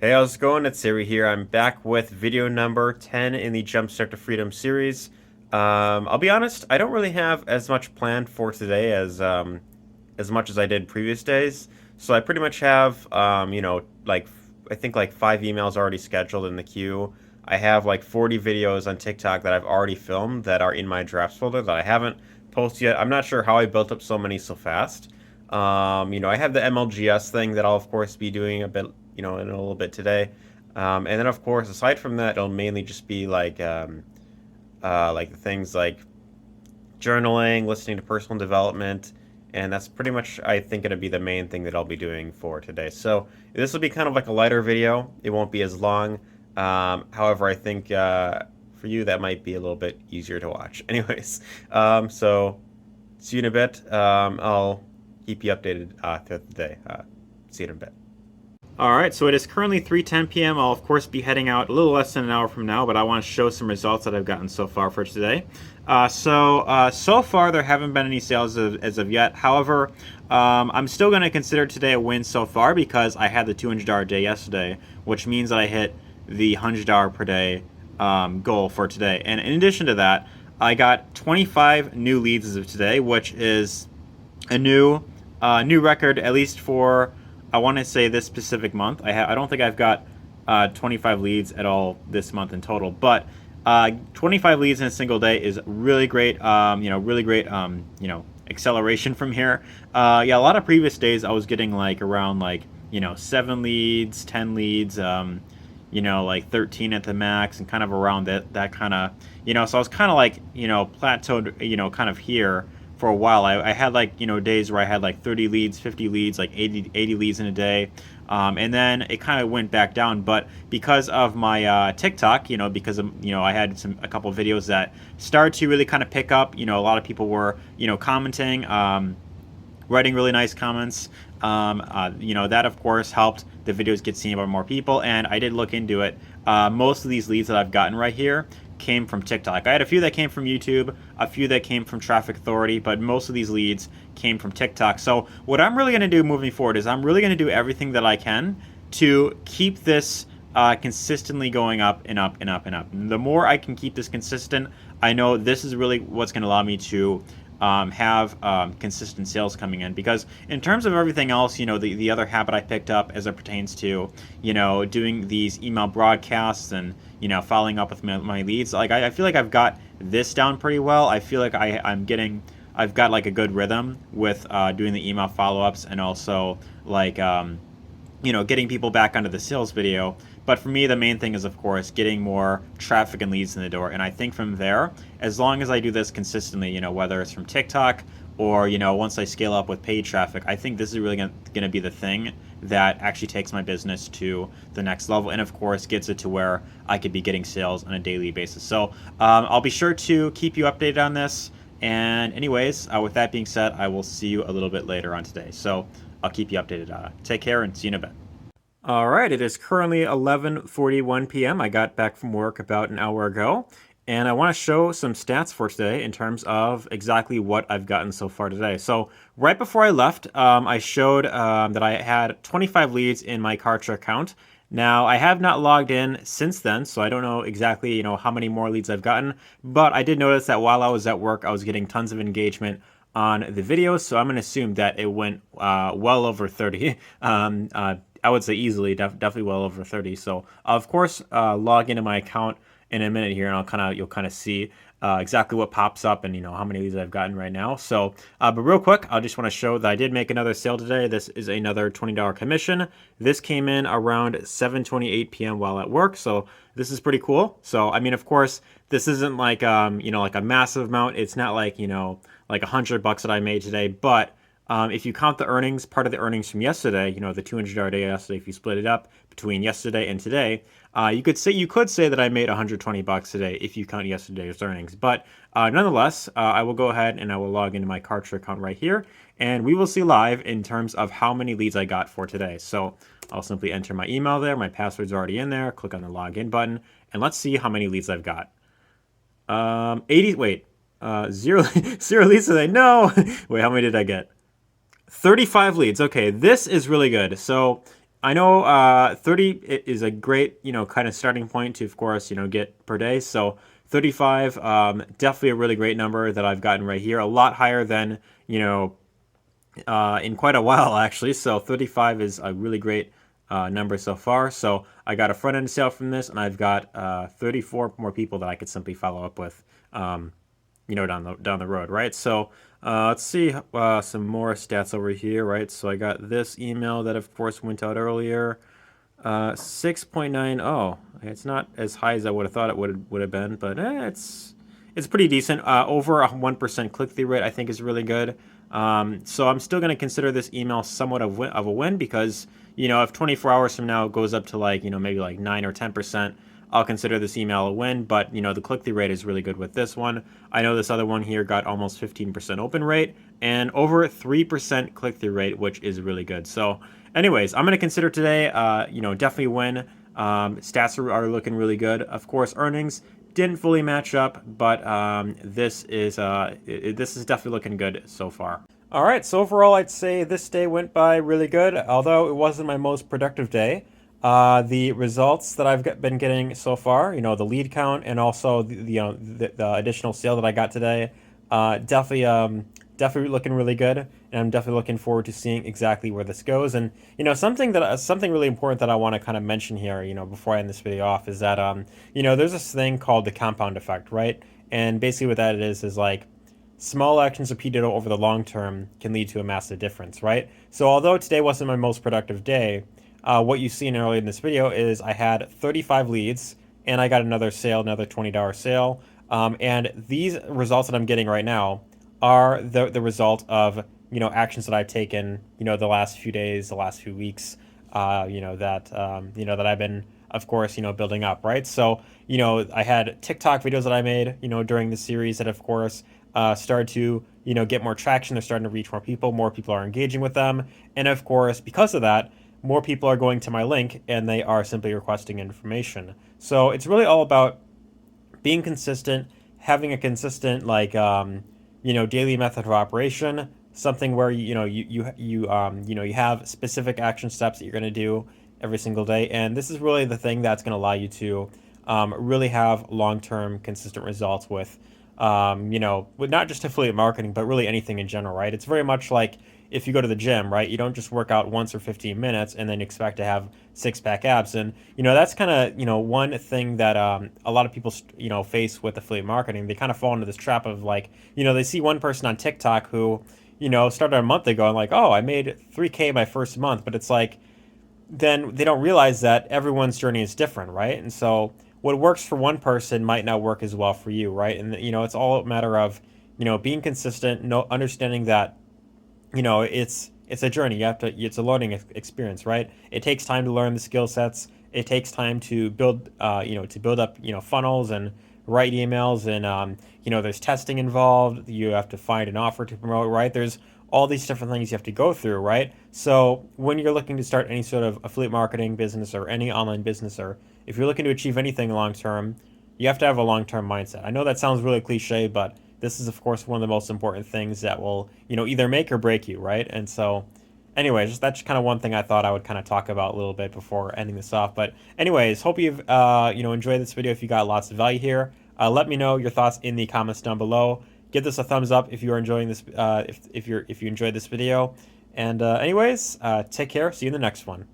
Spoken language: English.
Hey, how's it going? It's Arie here. I'm back with video number 10 in the Jumpstart to Freedom series. I'll be honest, I don't really have as much planned for today as much as I did previous days. So I pretty much have like I think like 5 emails already scheduled in the queue. I have like 40 videos on TikTok that I've already filmed that are in my drafts folder that I haven't posted yet. I'm not sure how I built up so many so fast. I have the MLGS thing that I'll of course be doing a bit, in a little bit today. And then of course, aside from that, it'll mainly just be like the things like journaling, listening to personal development, and that's pretty much, I think, going to be the main thing that I'll be doing for today. So this will be kind of like a lighter video. It won't be as long. However, I think for you that might be a little bit easier to watch. Anyways, so see you in a bit. I'll keep you updated throughout the day. See you in a bit. All right, so it is currently 3:10 p.m. I'll of course be heading out a little less than an hour from now, but I want to show some results that I've gotten so far for today. So far there haven't been any sales as of yet. However, I'm still going to consider today a win so far because I had the $200 day yesterday, which means that I hit the $100 per day goal for today. And in addition to that, I got 25 new leads as of today, which is a new record, at least for, I want to say, this specific month. I don't think I've got 25 leads at all this month in total, but 25 leads in a single day is really great. Really great. Acceleration from here. Yeah, a lot of previous days I was getting like around 7 leads, 10 leads. Like 13 at the max, and kind of around that kind of, so I was kind of like, plateaued, kind of here for a while. I had like, days where I had like 30 leads, 50 leads, like 80 leads in a day. And then it kind of went back down, but because of my TikTok, because of, I had a couple of videos that started to really kind of pick up. A lot of people were, commenting, writing really nice comments. That of course helped the videos get seen by more people, and I did look into it. Most of these leads that I've gotten right here came from TikTok. I had a few that came from YouTube, a few that came from Traffic Authority, but most of these leads came from TikTok. So what I'm really going to do moving forward is I'm really going to do everything that I can to keep this consistently going up and up and up and up. And the more I can keep this consistent, I know this is really what's going to allow me to have consistent sales coming in. Because in terms of everything else, the other habit I picked up as it pertains to, doing these email broadcasts and, following up with my leads, like I feel like I've got this down pretty well. I feel like I've got like a good rhythm with doing the email follow-ups, and also like, getting people back onto the sales video. But for me, the main thing is, of course, getting more traffic and leads in the door. And I think from there, as long as I do this consistently, whether it's from TikTok or, once I scale up with paid traffic, I think this is really going to be the thing that actually takes my business to the next level, and of course gets it to where I could be getting sales on a daily basis. So I'll be sure to keep you updated on this. And anyways, with that being said, I will see you a little bit later on today. So I'll keep you updated. Take care and see you in a bit. All right, it is currently 11:41 p.m. I got back from work about an hour ago, and I want to show some stats for today in terms of exactly what I've gotten so far today. So right before I left, I showed that I had 25 leads in my Kartra account. Now, I have not logged in since then, so I don't know exactly, how many more leads I've gotten, but I did notice that while I was at work, I was getting tons of engagement on the videos, so I'm going to assume that it went well over 30. I would say easily, definitely well over 30. So of course, log into my account in a minute here, and you'll kind of see exactly what pops up and how many leads I've gotten right now. So, but real quick, I just want to show that I did make another sale today. This is another $20 commission. This came in around 7:28 p.m. while at work. So this is pretty cool. So I mean, of course, this isn't like like a massive amount. It's not like like $100 that I made today, but if you count the earnings, part of the earnings from yesterday, the $200 day yesterday, if you split it up between yesterday and today, you could say that I made $120 today if you count yesterday's earnings. But nonetheless, I will go ahead and I will log into my Kartra account right here, and we will see live in terms of how many leads I got for today. So I'll simply enter my email there. My password's already in there. Click on the login button, and let's see how many leads I've got. 80. Wait, zero leads today. No. Wait, how many did I get? 35 leads. Okay, this is really good. So I know 30 is a great, kind of starting point to, of course, get per day. So 35, definitely a really great number that I've gotten right here. A lot higher than, in quite a while, actually. So 35 is a really great number so far. So I got a front end sale from this, and I've got 34 more people that I could simply follow up with. Down the road, right? So let's see some more stats over here, right? So I got this email that, of course, went out earlier. 6.90. It's not as high as I would have thought it would have been, but it's pretty decent. Over a 1% click through rate, I think, is really good. So I'm still going to consider this email somewhat of a win because if 24 hours from now it goes up to maybe like 9 or 10%. I'll consider this email a win, but the click-through rate is really good with this one. I know this other one here got almost 15% open rate and over 3% click-through rate, which is really good. So anyways, I'm going to consider today, definitely win. Stats are looking really good. Of course, earnings didn't fully match up, but this is definitely looking good so far. All right, so overall, I'd say this day went by really good, although it wasn't my most productive day. The results that I've been getting so far, the lead count and also the additional sale that I got today, definitely looking really good, and I'm definitely looking forward to seeing exactly where this goes. And something really important that I want to kind of mention here, before I end this video off, is that there's this thing called the compound effect, right? And basically what that is like small actions repeated over the long term can lead to a massive difference, right? So although today wasn't my most productive day, what you've seen earlier in this video is I had 35 leads and I got another sale, another $20 sale. And these results that I'm getting right now are the result of, actions that I've taken, the last few days, the last few weeks, that I've been, of course, building up, right? So, I had TikTok videos that I made, during the series that, of course, started to, get more traction. They're starting to reach more people. More people are engaging with them. And of course, because of that, more people are going to my link and they are simply requesting information. So it's really all about being consistent, having a consistent daily method of operation, something where you have specific action steps that you're going to do every single day, and this is really the thing that's going to allow you to really have long-term consistent results with not just affiliate marketing, but really anything in general, right? It's very much like if you go to the gym, right? You don't just work out once or 15 minutes and then expect to have six-pack abs. And, that's kind of, one thing that a lot of people, face with affiliate marketing. They kind of fall into this trap of they see one person on TikTok who, started a month ago and oh, I made 3K my first month. But it's then they don't realize that everyone's journey is different, right? And so what works for one person might not work as well for you, right? And, it's all a matter of, being consistent, understanding that it's a journey. It's a learning experience, right? It takes time to learn the skill sets. It takes time to build up funnels and write emails, and there's testing involved. You have to find an offer to promote, right? There's all these different things you have to go through, right? So when you're looking to start any sort of affiliate marketing business or any online business, or if you're looking to achieve anything long term, you have to have a long term mindset. I know that sounds really cliche, but this is, of course, one of the most important things that will, either make or break you, right? And so, anyways, that's kind of one thing I thought I would kind of talk about a little bit before ending this off. But anyways, hope you've, enjoyed this video. If you got lots of value here, let me know your thoughts in the comments down below. Give this a thumbs up if you are enjoying this, if you enjoyed this video. And anyways, take care. See you in the next one.